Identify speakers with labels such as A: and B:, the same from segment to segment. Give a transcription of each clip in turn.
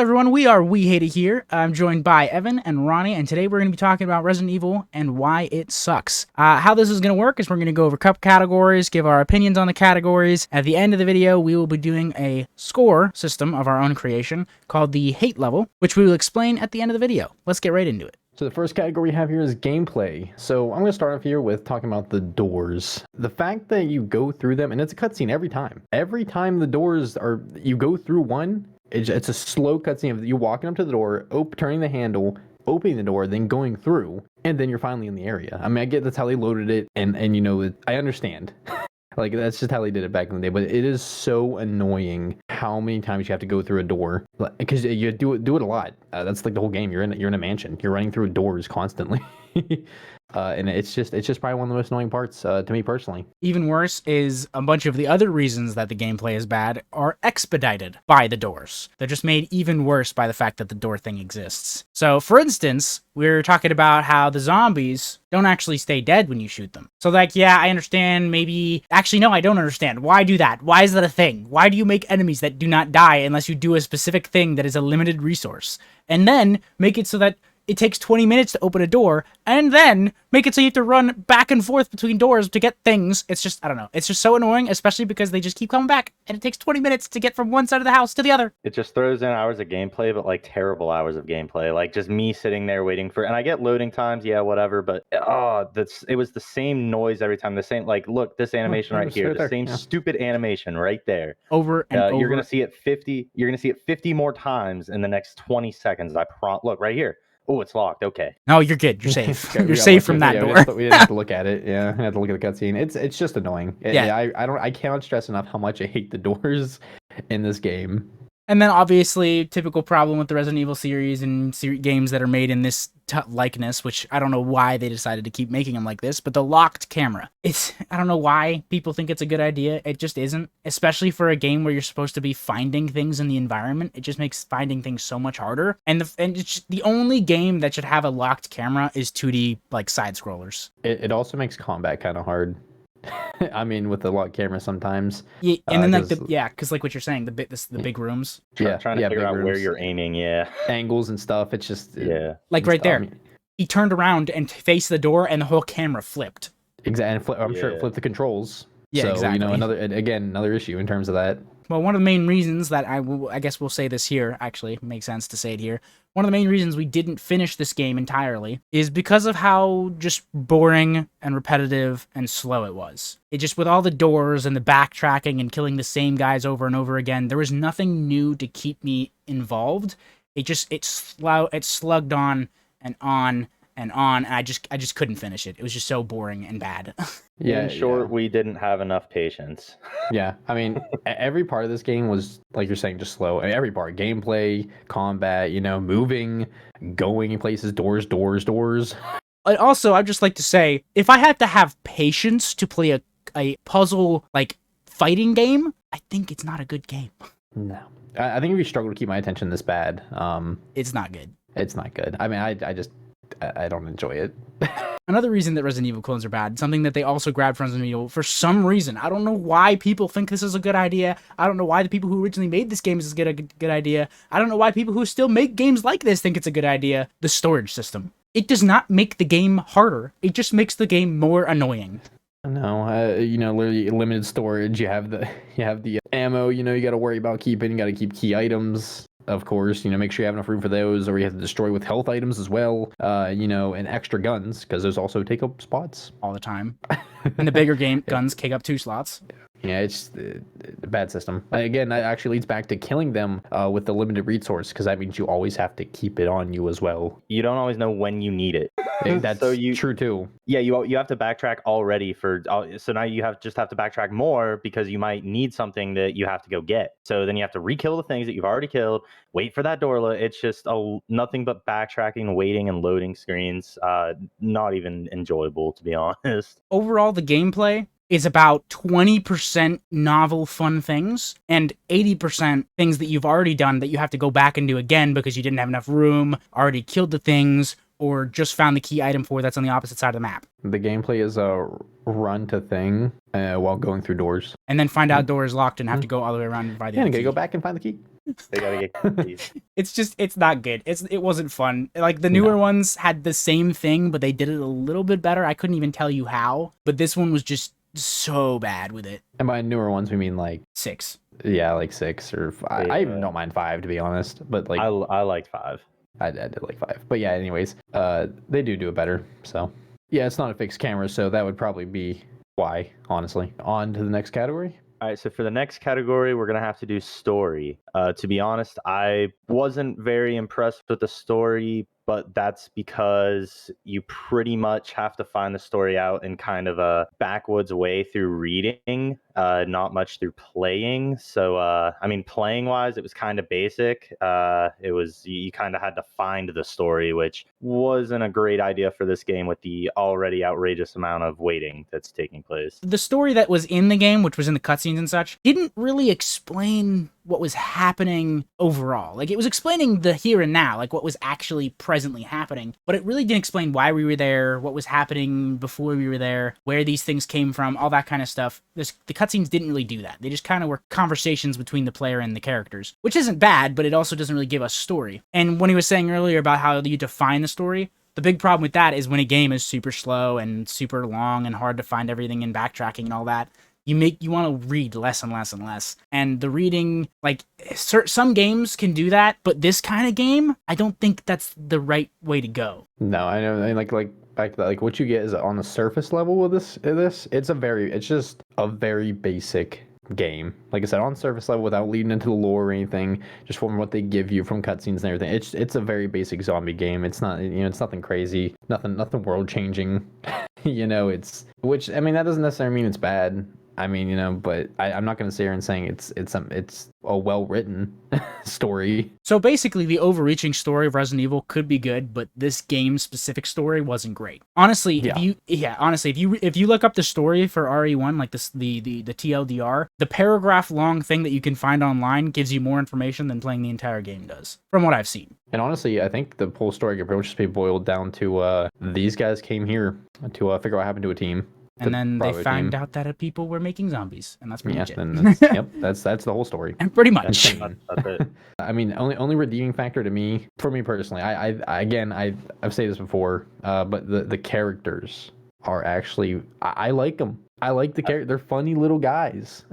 A: everyone, we are We Hate It here. I'm joined by Evan and Ronnie, and today we're going to be talking about Resident Evil and why it sucks. How this is going to work is we're going to go over couple categories, give our opinions on the categories. At the end of the video, we will be doing a score system of our own creation called the Hate Level, which we will explain at the end of the video. Let's get right into it.
B: So the first category we have here is gameplay. So I'm going to start off here with talking about the doors. The fact that you go through them, and it's a cutscene every time. Every time the doors are, you go through one, it's a slow cutscene of you walking up to the door, turning the handle, opening the door, then going through, and then you're finally in the area. I mean, I get that's how they loaded it, and you know, I understand. Like, that's just how they did it back in the day, but it is so annoying how many times you have to go through a door, because you do it a lot. That's like the whole game. You're in a mansion. You're running through doors constantly. And it's just probably one of the most annoying parts to me personally.
A: Even worse is a bunch of the other reasons that the gameplay is bad are expedited by the doors. They're just made even worse by the fact that the door thing exists. So, for instance, we're talking about how the zombies don't actually stay dead when you shoot them. So, like, yeah, I understand, maybe... Actually, no, I don't understand. Why do that? Why is that a thing? Why do you make enemies that do not die unless you do a specific thing that is a limited resource? And then make it so that it takes 20 minutes to open a door, and then make it so you have to run back and forth between doors to get things. It's just, I don't know. It's just so annoying, especially because they just keep coming back, and it takes 20 minutes to get from one side of the house to the other.
C: It just throws in hours of gameplay, but like terrible hours of gameplay. Like just me sitting there waiting for, and I get loading times, yeah, whatever, but it was the same noise every time. The same, like, look, this animation right here, the same stupid animation right there.
A: Over and over.
C: You're gonna see it 50 more times in the next 20 seconds. Look right here. Oh, it's locked. Okay.
A: No, you're good. You're safe. You're safe from that door.
B: We didn't have to look at it. Yeah, we had to look at the cutscene. It's just annoying.
A: Yeah.
B: I cannot stress enough how much I hate the doors in this game.
A: And then, obviously, typical problem with the Resident Evil series and games that are made in this likeness, which I don't know why they decided to keep making them like this, but the locked camera. I don't know why people think it's a good idea. It just isn't, especially for a game where you're supposed to be finding things in the environment. It just makes finding things so much harder. And it's just, the only game that should have a locked camera is 2D, like, side-scrollers.
B: It also makes combat kind of hard. I mean, with the lock camera sometimes.
A: Yeah, and then like because like what you're saying, the big rooms.
C: Trying to figure out where you're aiming. Yeah,
B: angles and stuff. It's just
A: like right there. He turned around and faced the door, and the whole camera flipped.
B: Exactly. I'm sure it flipped the controls. Yeah, so,
A: exactly.
B: You know, another issue in terms of that.
A: Well, one of the main reasons that I guess we'll say this here, actually, makes sense to say it here. One of the main reasons we didn't finish this game entirely is because of how just boring and repetitive and slow it was. It just, with all the doors and the backtracking and killing the same guys over and over again, there was nothing new to keep me involved. It slugged on and on and on, and I just couldn't finish it. It was just so boring and bad.
C: In short, we didn't have enough patience.
B: Yeah, I mean, every part of this game was, like you're saying, just slow. I mean, every part, gameplay, combat, you know, moving, going in places, doors.
A: And also, I'd just like to say, if I had to have patience to play a puzzle, like, fighting game, I think it's not a good game.
B: No. I think if you struggle to keep my attention this bad,
A: it's not good.
B: It's not good. I mean, I don't enjoy it.
A: Another reason that Resident Evil clones are bad, something that they also grabbed from Resident Evil for some reason. I don't know why people think this is a good idea. I don't know why the people who originally made this game is a good idea. I don't know why people who still make games like this think it's a good idea. The storage system. It does not make the game harder. It just makes the game more annoying.
B: No, you know, literally limited storage. You have the ammo. You know, you got to worry about keeping. You got to keep key items. Of course, you know, make sure you have enough room for those, or you have to destroy with health items as well, you know, and extra guns, because those also take up spots.
A: All the time. In the bigger game, guns take up 2 slots.
B: Yeah, it's a bad system. Again, that actually leads back to killing them with the limited resource, because that means you always have to keep it on you as well.
C: You don't always know when you need it.
B: That's true too.
C: Yeah, you have to backtrack already so now you have to backtrack more because you might need something that you have to go get. So then you have to re-kill the things that you've already killed, wait for that door. It's just nothing but backtracking, waiting, and loading screens. Not even enjoyable, to be honest.
A: Overall, the gameplay is about 20% novel fun things and 80% things that you've already done that you have to go back and do again because you didn't have enough room, already killed the things, or just found the key item for that's on the opposite side of the map.
B: The gameplay is a run to thing while going through doors.
A: And then find out door is locked and have to go all the way around and find the
B: Yeah,
A: key.
B: you gotta go back and find the key.
C: They gotta get keys.
A: It's not good. It wasn't fun. Like the newer ones had the same thing, but they did it a little bit better. I couldn't even tell you how, but this one was just so bad with it.
B: And by newer ones, we mean like
A: 6.
B: yeah, like 6 or 5. I even don't mind 5 to be honest, but like
C: I liked 5.
B: I did like 5. But yeah, anyways, they do it better. So yeah, it's not a fixed camera, so that would probably be why. Honestly, on to the next category.
C: All right, so for the next category, we're going to have to do story. To be honest, I wasn't very impressed with the story, but that's because you pretty much have to find the story out in kind of a backwoods way through reading, not much through playing. So, I mean, playing-wise, it was kind of basic. You kind of had to find the story, which wasn't a great idea for this game with the already outrageous amount of waiting that's taking place.
A: The story that was in the game, which was in the cutscenes and such, didn't really explain what was happening overall. Like, it was explaining the here and now, like what was actually presently happening, but it really didn't explain why we were there, what was happening before we were there, where these things came from, all that kind of stuff. The cutscenes didn't really do that. They just kind of were conversations between the player and the characters, which isn't bad, but it also doesn't really give us story. And when he was saying earlier about how you define the story, the big problem with that is when a game is super slow and super long and hard to find everything and backtracking and all that, you want to read less and less and less. And the reading, like, some games can do that, but this kind of game, I don't think that's the right way to go.
B: No, I know. Like back to, like what you get is on the surface level with this. It's just a very basic game. Like I said, on surface level, without leading into the lore or anything, just from what they give you from cutscenes and everything. It's a very basic zombie game. It's not, it's nothing crazy, nothing world changing. Which, I mean, that doesn't necessarily mean it's bad. I mean, but I'm not going to sit here and saying it's a well-written story.
A: So basically, the overreaching story of Resident Evil could be good, but this game-specific story wasn't great. Honestly, if you look up the story for RE1, like the TLDR, the paragraph-long thing that you can find online gives you more information than playing the entire game does, from what I've seen.
B: And honestly, I think the whole story could pretty much just be boiled down to these guys came here to figure out what happened to a team.
A: And then they found out that people were making zombies, and that's pretty much it.
B: And that's the whole story.
A: And pretty much.
C: That's it.
B: I mean, only redeeming factor for me personally, I've said this before, but the characters are actually, I like them. I like the character. They're funny little guys.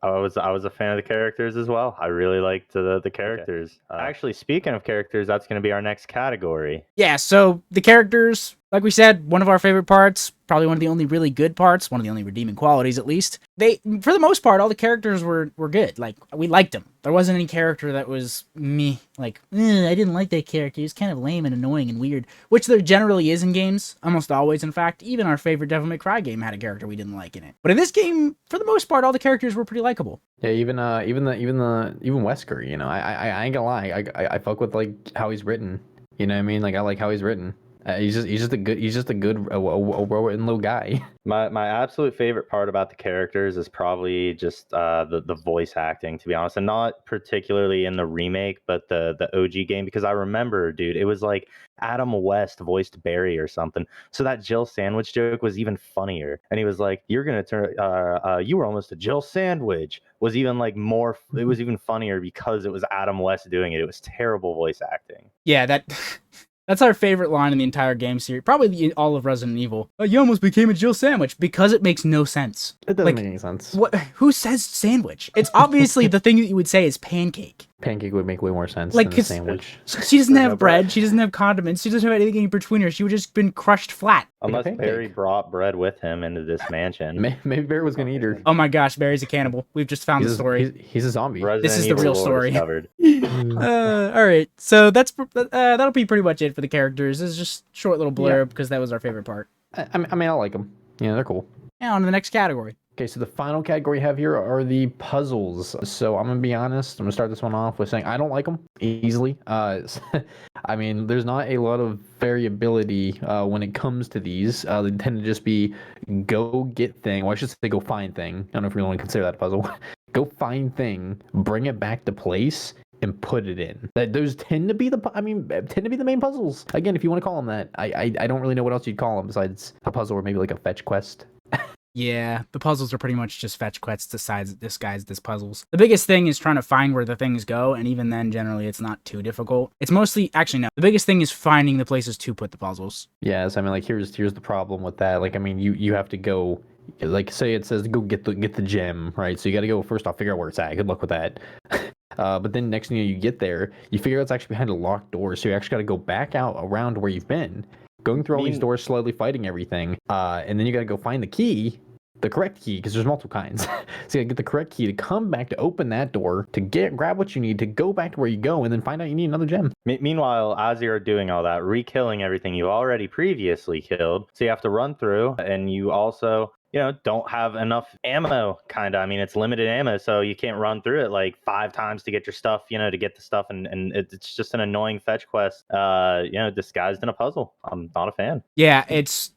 C: I was a fan of the characters as well. I really liked the characters. Okay. Actually, speaking of characters, that's going to be our next category.
A: Yeah, so the characters, like we said, one of our favorite parts, probably one of the only really good parts, one of the only redeeming qualities at least. For the most part, all the characters were good. Like, we liked them. There wasn't any character that was me, like, I didn't like that character. He's kind of lame and annoying and weird, which there generally is in games, almost always, in fact. Even our favorite Devil May Cry game had a character we didn't like in it. But in this game, for the most part, all the characters were pretty likable.
B: Yeah, even Wesker, I ain't gonna lie, I fuck with like how he's written. You know what I mean? Like, I like how he's written. He's just a good well-written little guy.
C: My absolute favorite part about the characters is probably just the voice acting, to be honest, and not particularly in the remake, but the OG game, because I remember, dude, it was like Adam West voiced Barry or something. So that Jill Sandwich joke was even funnier, and he was like, "You're gonna turn, you were almost a Jill Sandwich." Was even like more. It was even funnier because it was Adam West doing it. It was terrible voice acting.
A: Yeah, that's our favorite line in the entire game series. Probably all of Resident Evil. Oh, you almost became a Jill Sandwich, because it makes no sense.
B: It doesn't make any sense.
A: What? Who says sandwich? It's obviously the thing that you would say is pancake.
B: Pancake would make way more sense than a sandwich.
A: She doesn't have bread. She doesn't have condiments. She doesn't have anything in between her. She would just been crushed flat.
C: Unless Barry brought bread with him into this mansion.
B: Maybe Barry was going to eat her.
A: Oh my gosh, Barry's a cannibal. We've just found the story.
B: He's a zombie.
A: This is the real story. All right, so that'll be pretty much it for the characters. This is just a short little blurb because that was our favorite part.
B: I mean, I like them. Yeah, they're cool.
A: Now on to the next category.
B: Okay, so the final category we have here are the puzzles. So I'm going to be honest. I'm going to start this one off with saying I don't like them easily. I mean, there's not a lot of variability when it comes to these. They tend to just be go get thing. Well, I should say go find thing. I don't know if you want to consider that a puzzle. Go find thing, bring it back to place, and put it in. Those tend to be the main puzzles. Again, if you want to call them that, I don't really know what else you'd call them besides a puzzle or maybe like a fetch quest.
A: Yeah, the puzzles are pretty much just fetch quests disguised as puzzles. The biggest thing is trying to find where the things go, and even then, generally, it's not too difficult. It's mostly, actually, no. The biggest thing is finding the places to put the puzzles.
B: Yes, I mean, like here's the problem with that. Like, I mean, you have to go, like, say it says go get the gem, right? So you got to go first off, figure out where it's at. Good luck with that. But then next thing you know, you get there, you figure out it's actually behind a locked door, so you actually got to go back out around where you've been, going through all these doors, slowly fighting everything, and then you got to go find the key, the correct key, because there's multiple kinds. So you gotta get the correct key to come back to open that door, to grab what you need, to go back to where you go, and then find out you need another gem.
C: Meanwhile, as you're doing all that, re-killing everything you already previously killed, so you have to run through, and you also, don't have enough ammo, kind of. I mean, it's limited ammo, so you can't run through it like 5 times to get your stuff, to get the stuff, and it's just an annoying fetch quest, disguised in a puzzle. I'm not a fan.
A: Yeah, it's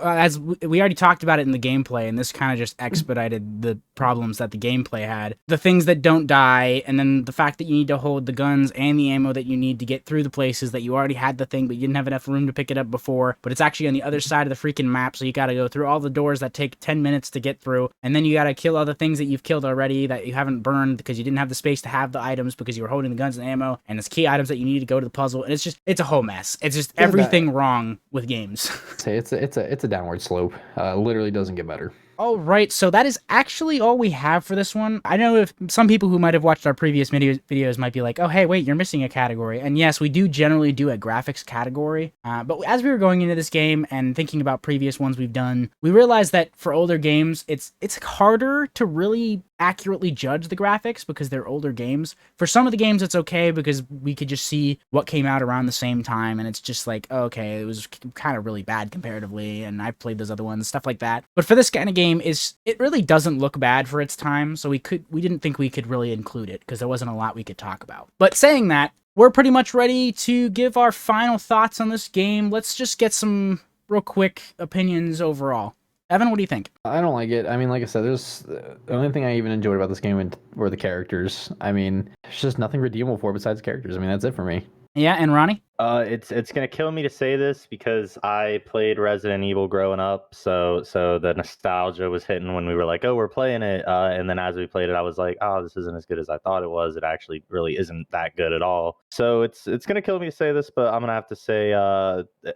A: as we already talked about it in the gameplay, and this kind of just expedited the problems that the gameplay had. The things that don't die, and then the fact that you need to hold the guns and the ammo that you need to get through the places that you already had the thing, but you didn't have enough room to pick it up before, but it's actually on the other side of the freaking map, so you gotta go through all the doors that take 10 minutes to get through, and then you gotta kill all the things that you've killed already that you haven't burned because you didn't have the space to have the items because you were holding the guns and ammo, and it's key items that you need to go to the puzzle, and it's a whole mess. It's just everything wrong with games.
B: Say it's a downward slope. Literally doesn't get better.
A: All right, so that is actually all we have for this one. I know if some people who might have watched our previous videos might be like, oh, hey, wait, you're missing a category. And yes, we do generally do a graphics category. But as we were going into this game and thinking about previous ones we've done, we realized that for older games, it's harder to really accurately judge the graphics because they're older games. For some of the games, it's okay because we could just see what came out around the same time, and it's just like, oh, okay, it was kind of really bad comparatively, and I've played those other ones, stuff like that. But for this kind of game, it really doesn't look bad for its time, so we didn't think we could really include it because there wasn't a lot we could talk about. But saying that, we're pretty much ready to give our final thoughts on this game. Let's just get some real quick opinions overall. Evan, what do you think?
B: I don't like it. I mean, like I said, there's the only thing I even enjoyed about this game were the characters. I mean, there's just nothing redeemable for it besides characters. I mean, that's it for me.
A: Yeah, and Ronnie?
C: It's gonna kill me to say this because I played Resident Evil growing up, so the nostalgia was hitting when we were like, oh, we're playing it, and then as we played it, I was like, oh, this isn't as good as I thought it was. It actually really isn't that good at all. So it's gonna kill me to say this, but I'm gonna have to say,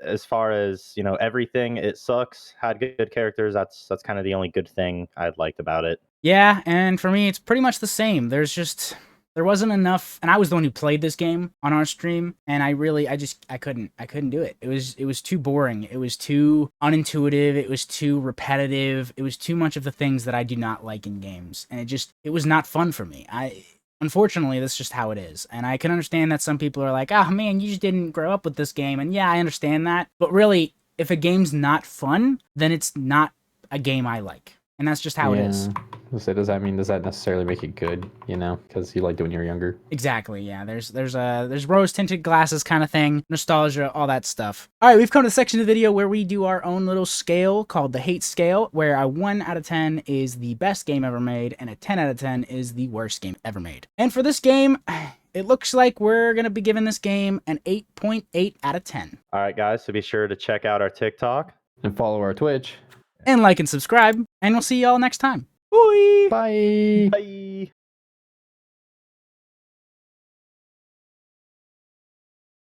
C: as far as everything, it sucks. Had good characters. That's kind of the only good thing I liked about it.
A: Yeah, and for me, it's pretty much the same. There wasn't enough, and I was the one who played this game on our stream, and I couldn't do it. It was too boring. It was too unintuitive. It was too repetitive. It was too much of the things that I do not like in games, and it was not fun for me. Unfortunately, that's just how it is, and I can understand that some people are like, oh man, you just didn't grow up with this game, and yeah, I understand that, but really, if a game's not fun, then it's not a game I like. And that's just how it is.
B: So does that necessarily make it good, because you liked it when you were younger?
A: Exactly, yeah. There's rose-tinted glasses kind of thing, nostalgia, all that stuff. All right, we've come to the section of the video where we do our own little scale called the hate scale, where a 1 out of 10 is the best game ever made, and a 10 out of 10 is the worst game ever made. And for this game, it looks like we're going to be giving this game an 8.8 out of 10.
C: All right, guys, so be sure to check out our TikTok.
B: And follow our Twitch.
A: And like and subscribe, and we'll see y'all next time. Bye!
B: Bye!
C: Bye!